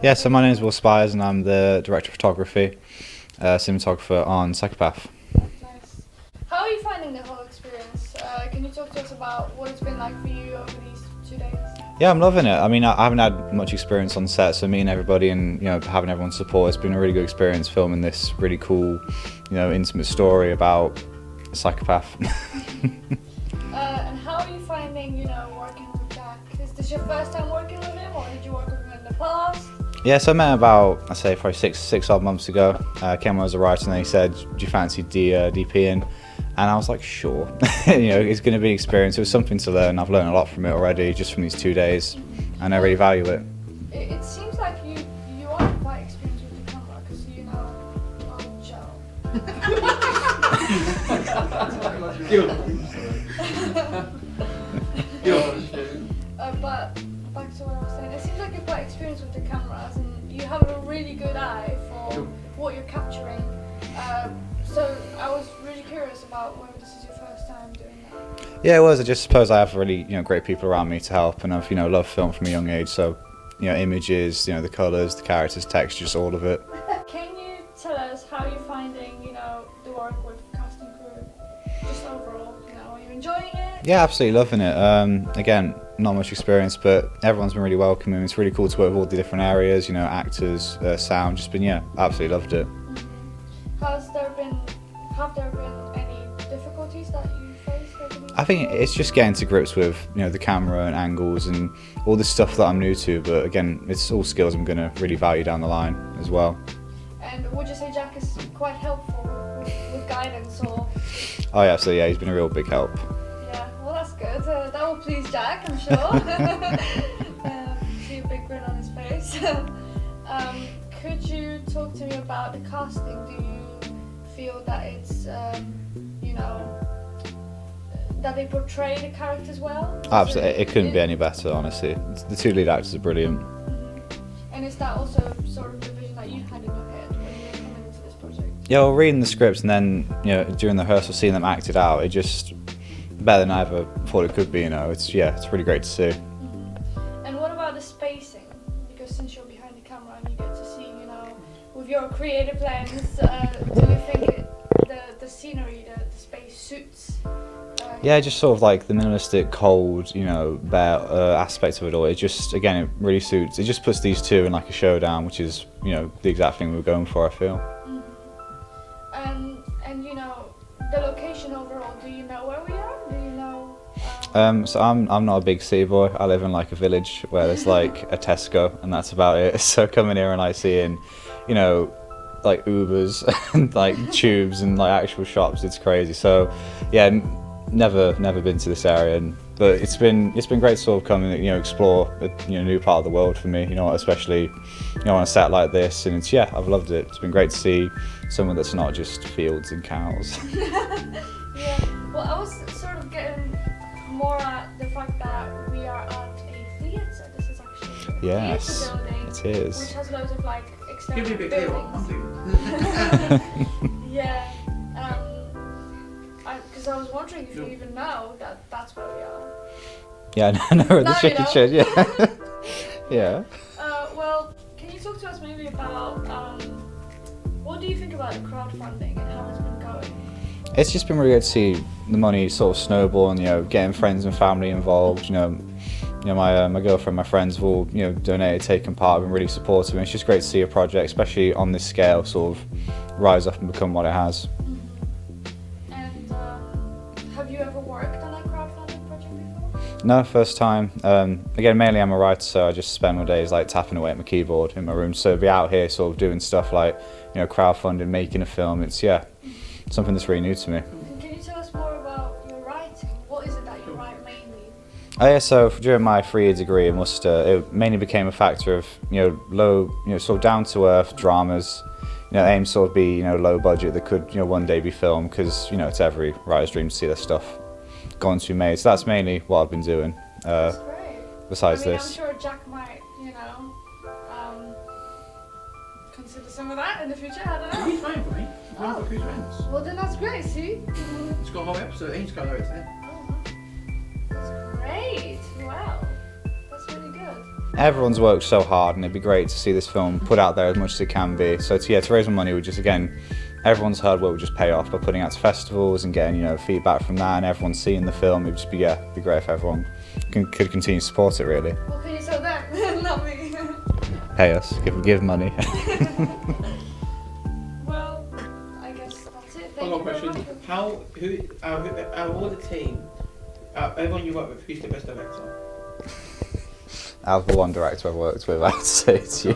Yeah, so my name is Will Spires and I'm the director of photography, cinematographer on Psychopath. Nice. How are you finding the whole experience? Can you talk to us about what it's been like for you over these 2 days? Yeah, I'm loving it. I mean, I haven't had much experience on set, so meeting everybody and having everyone's support, it's been a really good experience filming this really cool, intimate story about a psychopath. And how are you finding, working with Jack? Is this your first time working with him, or did you work with him in the past? Yeah, so I met him about, I'd say, probably six odd months ago. Came on as a writer and then he said, do you fancy DPing? And I was like, sure. It's going to be an experience. It was something to learn. I've learned a lot from it already, just from these 2 days, and I really value it. It seems like you are quite experienced with the camera, because but back to what I was saying, it seems like you're quite experienced with the cameras and you have a really good eye for what you're capturing. So I was really curious about whether this is your first time doing that. Yeah, it was. I just suppose I have really great people around me to help, and I've loved film from a young age. So images, the colours, the characters, textures, all of it. Can you tell us how you're finding the work with cast and crew, just overall? Are you enjoying it? Yeah, absolutely loving it. Again, not much experience, but everyone's been really welcoming. It's really cool to work with all the different areas, actors, sound. Just been absolutely loved it. Have there been any difficulties that you faced? I think it's just getting to grips with the camera and angles and all this stuff that I'm new to. But again, it's all skills I'm going to really value down the line as well. And would you say Jack is quite helpful with guidance or? Oh yeah, so yeah, he's been a real big help. Yeah, well that's good. That will please Jack, I'm sure. See a big grin on his face. Could you talk to me about the casting? Do you feel that it's, that they portray the characters well? Absolutely, it couldn't be any better, honestly. The two lead actors are brilliant. And is that also sort of the vision that you had in your head when you were coming into this project? Yeah, well, reading the scripts and then during the rehearsal, seeing them acted out, it just better than I ever thought it could be. It's really great to see. And what about the spacing? Because since you're behind the camera and you get to see, with your creative lens, do you think the scenery, the space suits? Yeah, just sort of like the minimalistic, cold, bare aspect of it all. It just, again, it really suits. It just puts these two in like a showdown, which is, the exact thing we were going for, I feel. And the location overall, do you know where we are? Do you know? So I'm not a big city boy. I live in like a village where there's like a Tesco, and that's about it. So coming here and like seeing, like Ubers and like tubes and like actual shops, it's crazy. So yeah, never been to this area, but it's been great to sort of come and explore a new part of the world for me. Especially on a set like this, and I've loved it. It's been great to see somewhere that's not just fields and cows. Yeah, well, I was sort of getting more at the fact that we are at a theatre. This is actually a theatre building. It is. Which has loads of like external Give me a bit buildings. Yeah. Because I was wondering if you even know that that's where we are. Yeah, I know the chicken shed. Yeah. Yeah. Well, can you talk to us maybe about what do you think about the crowdfunding and how it's been going? It's just been really good to see the money sort of snowball and getting friends and family involved. My girlfriend, my friends have all donated, taken part, been really supportive. And it's just great to see a project, especially on this scale, sort of rise up and become what it has. And have you ever worked on a crowdfunding project before? No, first time. Again, mainly I'm a writer, so I just spend my days like tapping away at my keyboard in my room. So to be out here sort of doing stuff like crowdfunding, making a film, it's something that's really new to me. Can you tell us more about your writing? What is it that you write mainly? Oh yeah, so during my 3-year degree in Worcester, it mainly became a factor of low, sort of down to earth dramas. Aim sort of be low budget that could one day be filmed, because it's every writer's dream to see their stuff going to be made. So that's mainly what I've been doing. That's great. Besides I'm this. sure Jack might consider some of that in the future. I don't know. He's fine for me. I've got a few friends. Well, then that's great. See. It's got a whole episode. He's got loads there. Oh, that's great. Wow, that's really good. everyone's worked so hard, and it'd be great to see this film put out there as much as it can be. So to raise more money, we just, again, everyone's hard work would just pay off by putting out to festivals and getting, you know, feedback from that, and everyone seeing the film. It'd just be, yeah, be great if everyone could continue to support it, really. What can you sell them? Not me. Pay us, give money. Well, I guess that's it. Thank One more you very question. much. Out of all the team, everyone you work with, who's the best director? As the one director I've worked with, I'd say it's you.